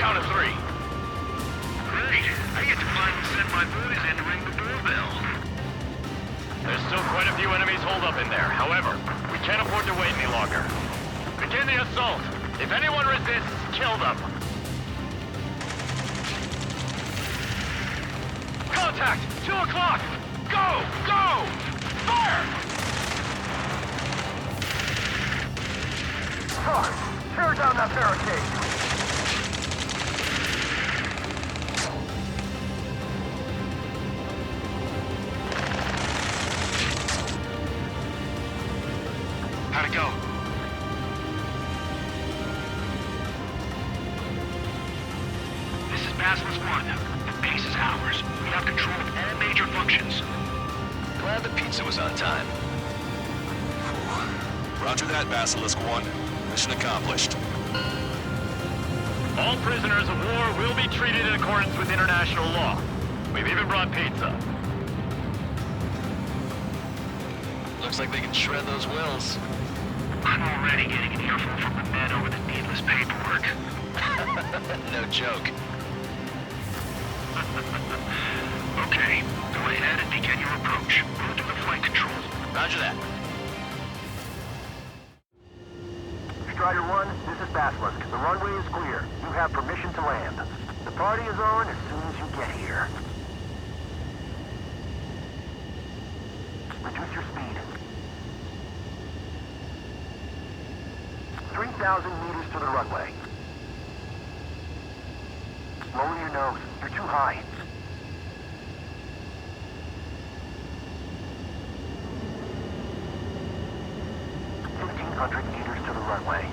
count of 3. Great. I get to finally send my boys in to ring the doorbell. There's still quite a few enemies holed up in there. However, we can't afford to wait any longer. Begin the assault. If anyone resists, kill them. Contact! 2 o'clock! Go! Go! Fire! Sarge, tear down that barricade. How'd it go? This is Basilisk 1. The base is ours. We have control of all major functions. Glad the pizza was on time. Roger that, Basilisk 1. Mission accomplished. All prisoners of war will be treated in accordance with international law. We've even brought pizza. Looks like they can shred those wills. I'm already getting an earful from the men over the needless paperwork. No joke. Okay, go ahead and begin your approach. Go to the flight control. Roger that. Strider 1, this is Basilisk. The runway is clear. You have permission to land. The party is on as soon as you get here. Reduce your speed. 3,000 meters to the runway. Lower your nose. You're too high. 1,500 meters to the runway.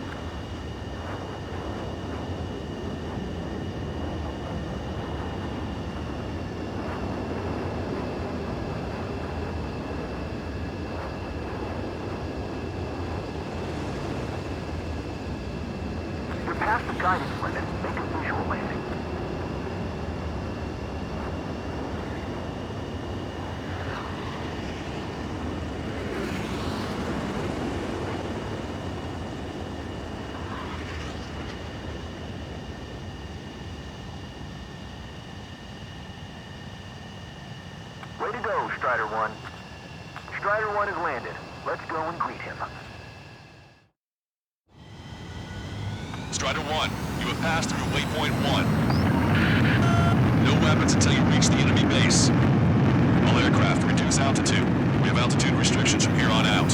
You're past the guidance limit. Make a visual landing. Way to go, Strider 1. Strider 1 has landed. Let's go and greet him. Strider 1, you have passed through waypoint 1. No weapons until you reach the enemy base. All aircraft, reduce altitude. We have altitude restrictions from here on out.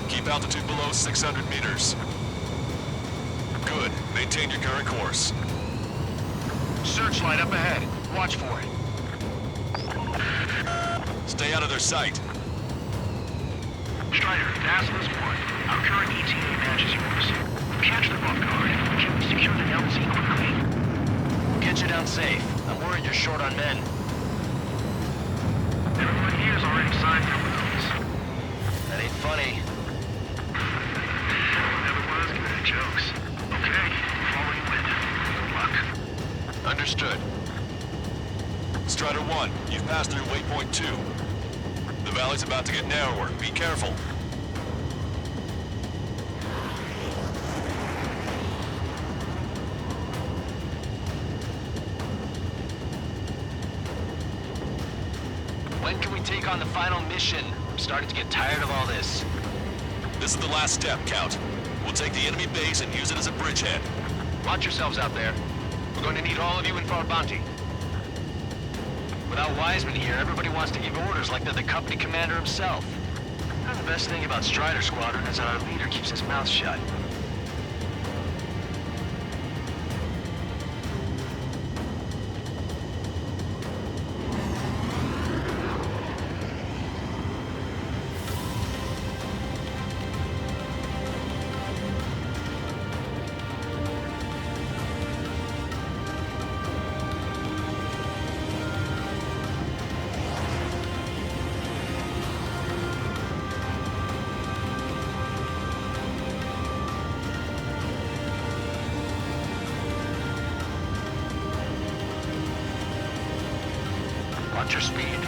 Keep altitude below 600 meters. Good. Maintain your current course. Searchlight up ahead. Watch for it. Stay out of their sight. Strider, Basilisk 1. Our current ETA matches yours. Catch them off guard. Can we secure the LZ quickly? We'll get you down safe. I'm worried you're short on men. Everyone here's already signed their wills. That ain't funny. Never was good at jokes. Okay, follow you in. Good luck. Understood. Strider 1, you've passed through waypoint 2. The valley's about to get narrower. Be careful. When can we take on the final mission? I'm starting to get tired of all this. This is the last step, Count. We'll take the enemy base and use it as a bridgehead. Watch yourselves out there. We're going to need all of you in for our bounty. Without Wiseman here, everybody wants to give orders like they're the company commander himself. And the best thing about Strider Squadron is that our leader keeps his mouth shut. Watch your speed.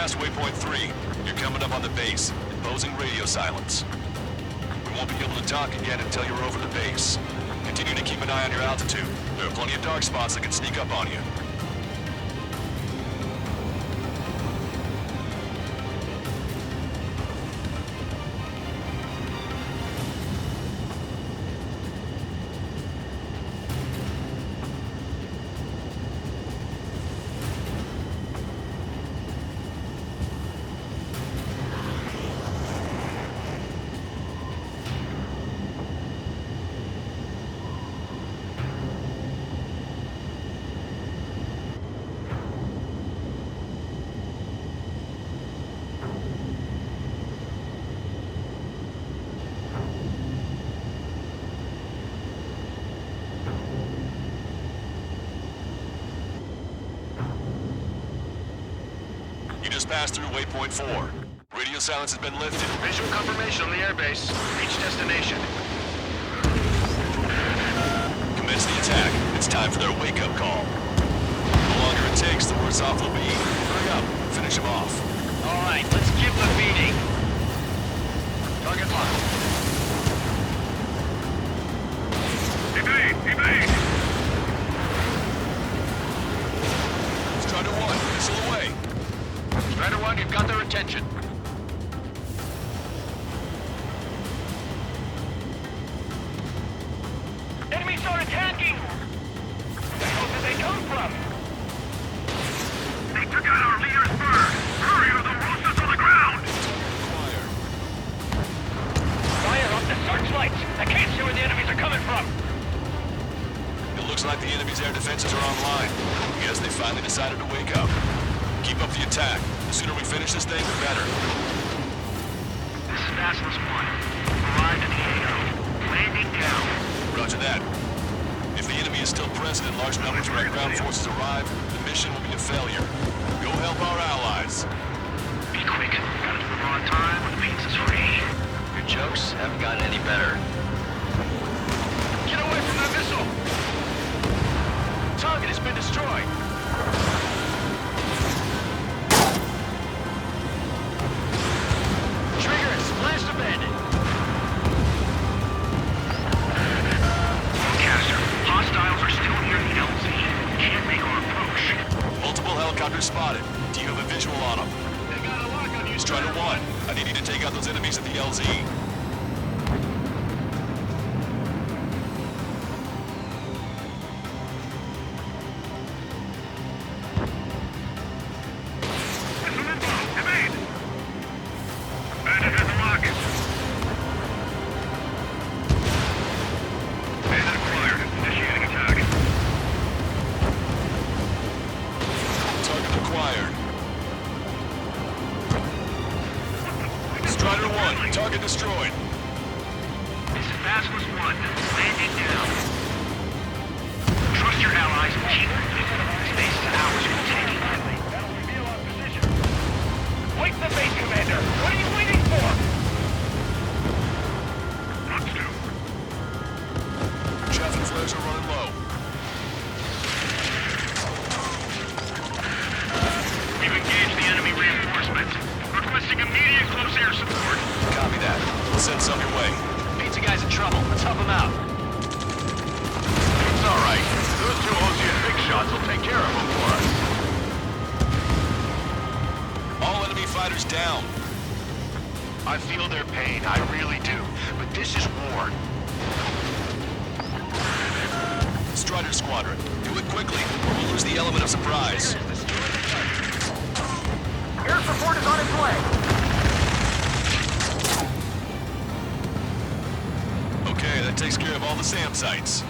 passed waypoint 3. You're coming up on the base, imposing radio silence. We won't be able to talk again until you're over the base. Continue to keep an eye on your altitude. There are plenty of dark spots that can sneak up on you. Just passed through waypoint 4. Radio silence has been lifted. Visual confirmation on the airbase. Reach destination. Commence the attack. It's time for their wake-up call. The longer it takes, the worse off they'll be. Hurry up. Finish them off. All right, let's give them a beating. Target locked. Evade! Evade! Strider 1, missile away. Strider 1, you've got their attention. Enemies are attacking! Where the hell did they come from? They took out our leader's bird! Hurry or they'll roast us on the ground! Fire up the searchlights! I can't see where the enemies are coming from! It looks like the enemy's air defenses are online. Yes, they finally decided to wake up. Keep up the attack. The sooner we finish this thing, the better. This is Basilisk 1. Arrived at the AO. Landing down. Roger that. If the enemy is still present in large numbers when our ground forces arrive, the mission will be a failure. Go help our allies. Be quick. Gotta move on time when the pizza's free. Your jokes haven't gotten any better. Get away from that missile! Target has been destroyed. Blast abandoned. Forecaster, hostiles are still near the LZ. Can't make our approach. Multiple helicopters spotted. Do you have a visual on them? They got a lock on you, Strider 1, I need you to take out those enemies at the LZ. Strider 1, target destroyed. This is Basilisk 1. Landing down. Trust your allies and keep moving. This base is ours. We'll take it. That'll reveal our position. Wait the base, Commander. What are you waiting for? What's to? Chaff and flares are running low. We've engaged the enemy reinforcements. Requesting immediate close air support. Copy that. We'll send some your way. Pizza guy's in trouble. Let's help him out. It's all right. Those two Ocean big shots will take care of him for us. All enemy fighters down. I feel their pain. I really do. But this is war. Strider Squadron, do it quickly, or we'll lose the element of surprise. Air support is on its way. Okay, that takes care of all the SAM sites.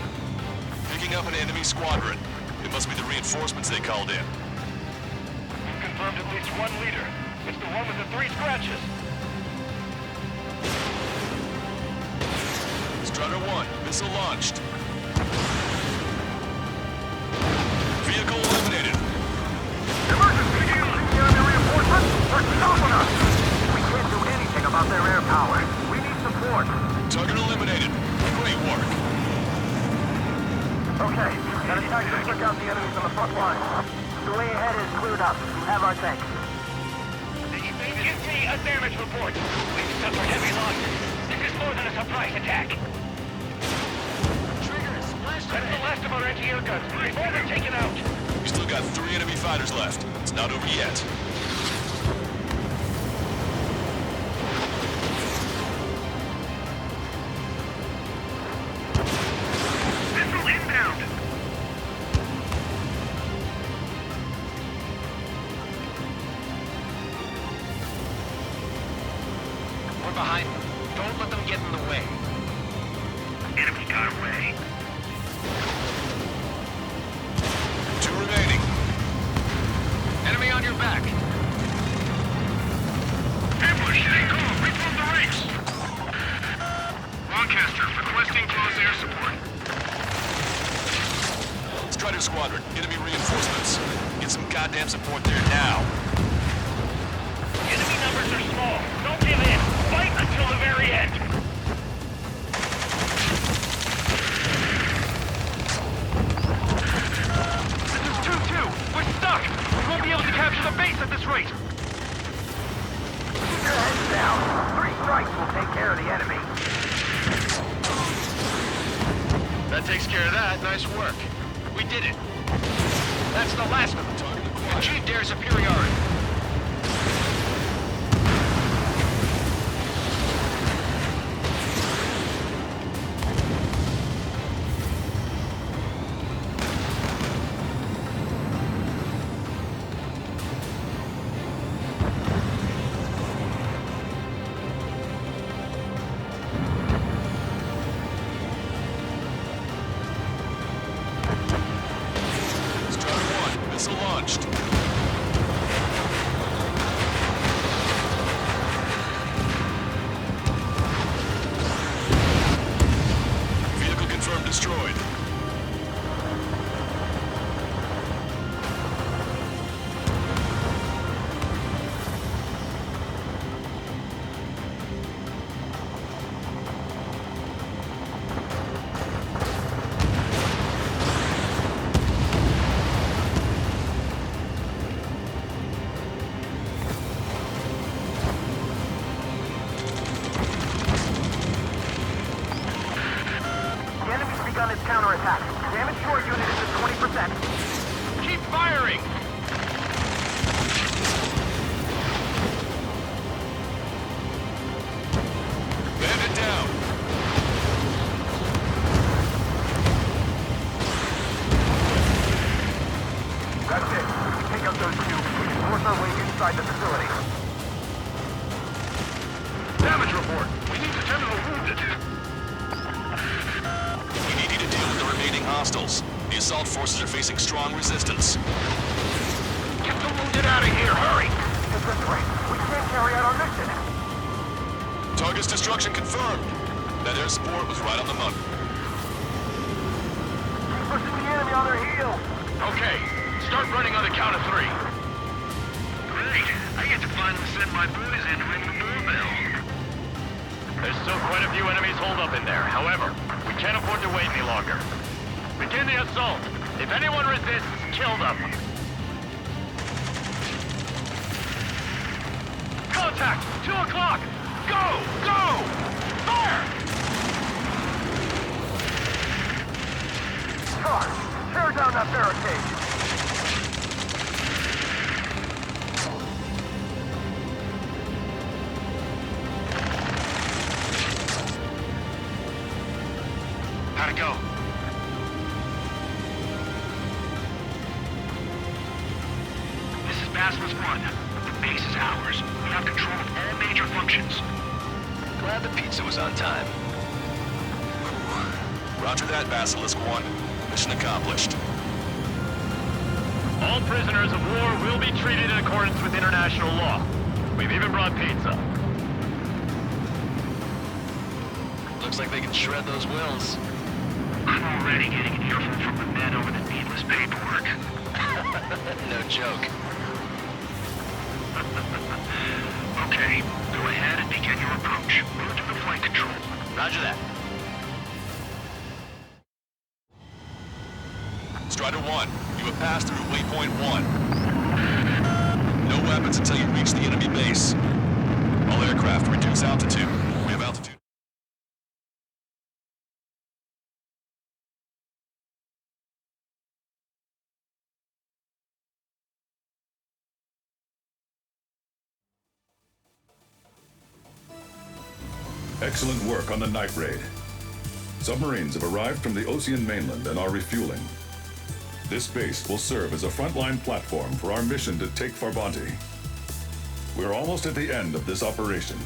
Picking up an enemy squadron. It must be the reinforcements they called in. We've confirmed at least one leader. It's the one with the 3 scratches. Strider 1, missile launched. Vehicle eliminated. Emergency! The enemy reinforcements are stopping us! We can't do anything about their air power. We need support. Target eliminated. Great work. Okay, gotta try to took out the enemies on the front line. The way ahead is cleared up. We have our tank. TNT, a damage report. We've suffered heavy losses. This is more than a surprise attack. Trigger is splashed That's the last of our anti-air guns. They've all been taken out. We still got 3 enemy fighters left. It's not over yet. Missile inbound. We're behind them. Don't let them get in the way. Enemy got away. 2 remaining. Enemy on your back. Ambush, take off. Reform the ranks. Lancaster, requesting close air support. Strider Squadron, enemy reinforcements. Get some goddamn support there now. Enemy numbers are small. Don't give in. Fight until the very end. This is 2-2. We're stuck. We won't be able to capture the base at this rate. Keep your heads down. 3 strikes will take care of the enemy. That takes care of that. Nice work. We did it. That's the last of them. Achieved air superiority. Strider 1, missile launched. Vehicle confirmed destroyed. The enemy's begun its counterattack. Damage to our unit is at 20%. Keep firing. Bandit down. That's it. If we take out those 2, we can force our way inside the facility. Damage report. We need to tend to the wounded. We need you to deal with the remaining hostiles. The assault forces are facing strong resistance. Get the wounded out of here. Hurry. It's this way. We can't carry out our mission. Target's destruction confirmed. That air support was right on the money. Keep pushing the enemy on their heels. Okay. Start running on the count of 3. Great. I get to finally send my boys in to ring the doorbell. There's still quite a few enemies holed up in there. However, we can't afford to wait any longer. Begin the assault. If anyone resists, kill them. Contact! 2 o'clock! Go! Go! Fire! Charge! Tear down that barricade! How'd it go? This is Basilisk 1. The base is ours. We have control of all major functions. Glad the pizza was on time. Roger that, Basilisk 1. Mission accomplished. All prisoners of war will be treated in accordance with international law. We've even brought pizza. Looks like they can shred those wills. I'm already getting an earful from the men over the needless paperwork. No joke. Okay, go ahead and begin your approach. Move to the flight control. Roger that. Strider 1, you have passed through waypoint 1. No weapons until you reach the enemy base. All aircraft, reduce altitude. We have altitude. Excellent work on the night raid. Submarines have arrived from the Ocean mainland and are refueling. This base will serve as a frontline platform for our mission to take Farbanti. We're almost at the end of this operation.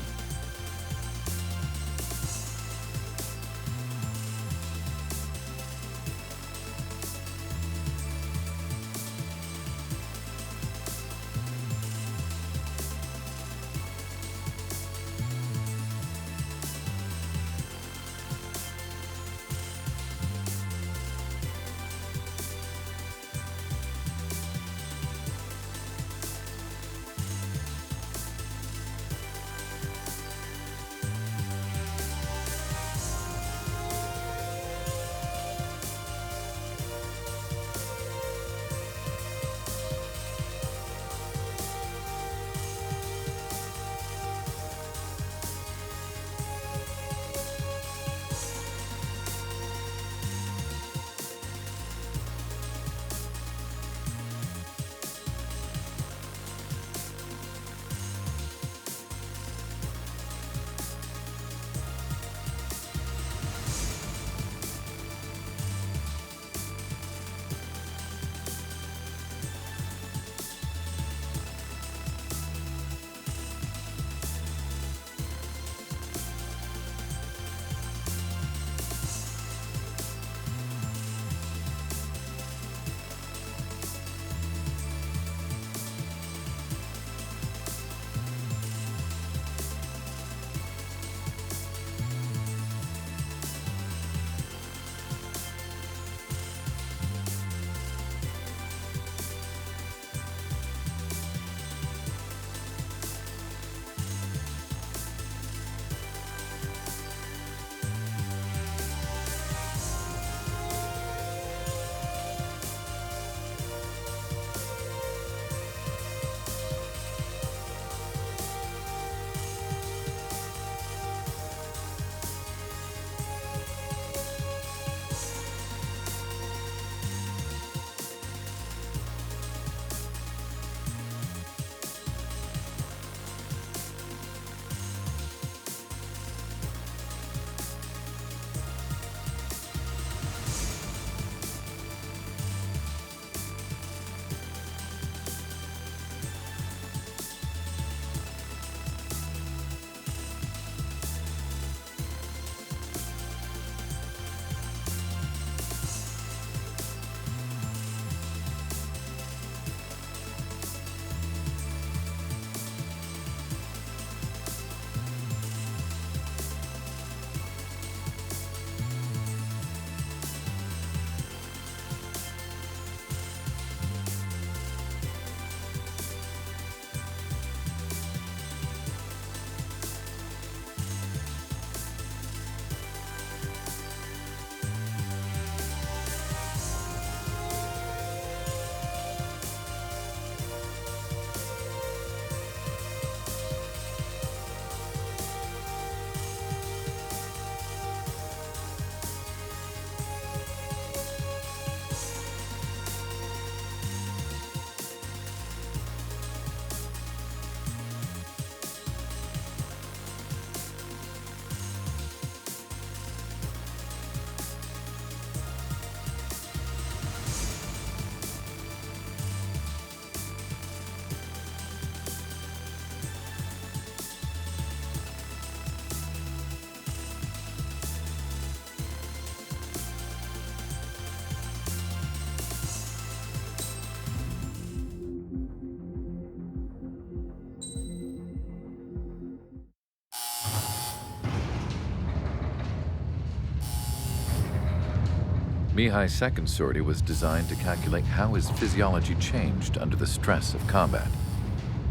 Mihai's second sortie was designed to calculate how his physiology changed under the stress of combat.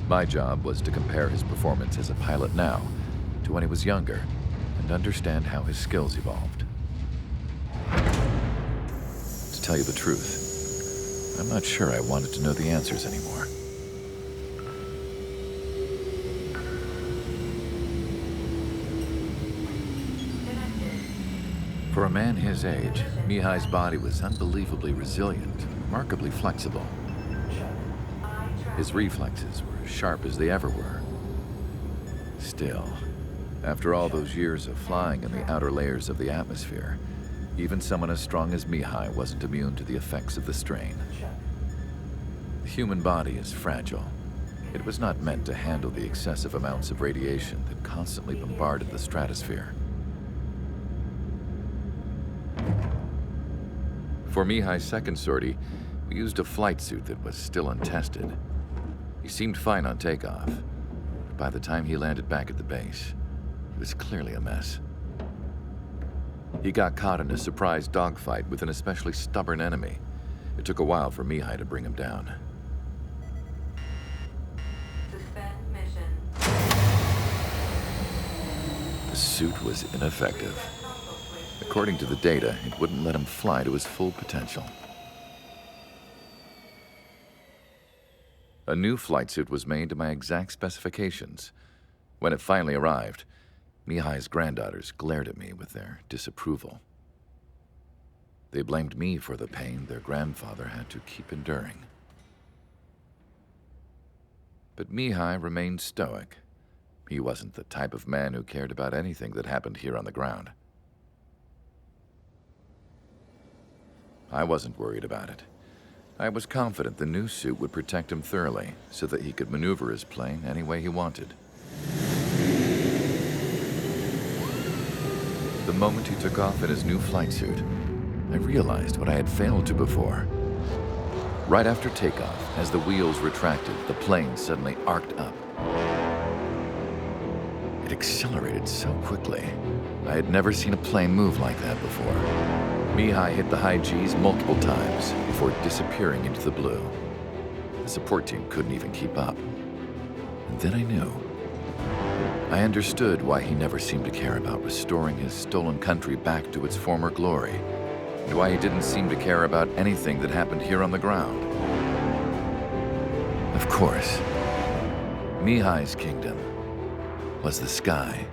My job was to compare his performance as a pilot now to when he was younger and understand how his skills evolved. To tell you the truth, I'm not sure I wanted to know the answers anymore. For a man his age, Mihai's body was unbelievably resilient, remarkably flexible. His reflexes were as sharp as they ever were. Still, after all those years of flying in the outer layers of the atmosphere, even someone as strong as Mihai wasn't immune to the effects of the strain. The human body is fragile. It was not meant to handle the excessive amounts of radiation that constantly bombarded the stratosphere. For Mihai's second sortie, we used a flight suit that was still untested. He seemed fine on takeoff, but by the time he landed back at the base, he was clearly a mess. He got caught in a surprise dogfight with an especially stubborn enemy. It took a while for Mihai to bring him down. Suspend mission. The suit was ineffective. According to the data, it wouldn't let him fly to his full potential. A new flight suit was made to my exact specifications. When it finally arrived, Mihai's granddaughters glared at me with their disapproval. They blamed me for the pain their grandfather had to keep enduring. But Mihai remained stoic. He wasn't the type of man who cared about anything that happened here on the ground. I wasn't worried about it. I was confident the new suit would protect him thoroughly so that he could maneuver his plane any way he wanted. The moment he took off in his new flight suit, I realized what I had failed to before. Right after takeoff, as the wheels retracted, the plane suddenly arced up. It accelerated so quickly. I had never seen a plane move like that before. Mihai hit the high G's multiple times before disappearing into the blue. The support team couldn't even keep up. And then I knew. I understood why he never seemed to care about restoring his stolen country back to its former glory, and why he didn't seem to care about anything that happened here on the ground. Of course, Mihai's kingdom was the sky.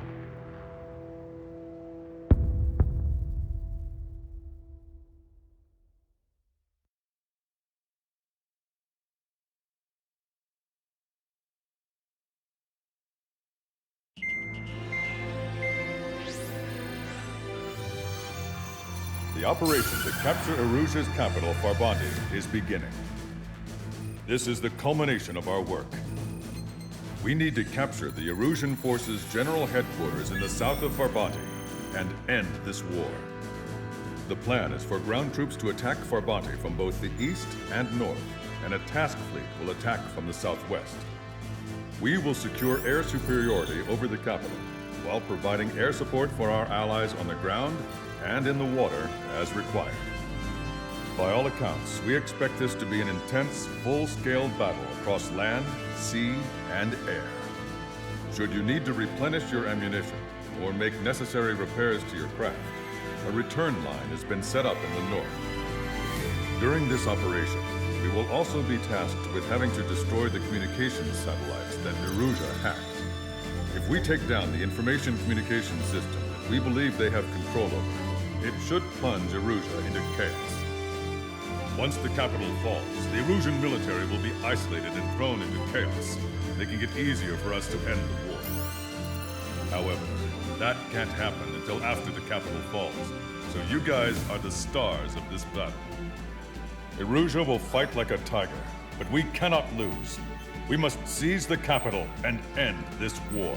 The operation to capture Erusia's capital, Farbanti, is beginning. This is the culmination of our work. We need to capture the Erusian forces' general headquarters in the south of Farbanti and end this war. The plan is for ground troops to attack Farbanti from both the east and north, and a task fleet will attack from the southwest. We will secure air superiority over the capital, while providing air support for our allies on the ground and in the water as required. By all accounts, we expect this to be an intense, full-scale battle across land, sea, and air. Should you need to replenish your ammunition or make necessary repairs to your craft, a return line has been set up in the north. During this operation, we will also be tasked with having to destroy the communications satellites that Erusia hacked. If we take down the information communication system that we believe they have control over, it should plunge Erusia into chaos. Once the capital falls, the Erusian military will be isolated and thrown into chaos, making it easier for us to end the war. However, that can't happen until after the capital falls, so you guys are the stars of this battle. Erusia will fight like a tiger, but we cannot lose. We must seize the capital and end this war.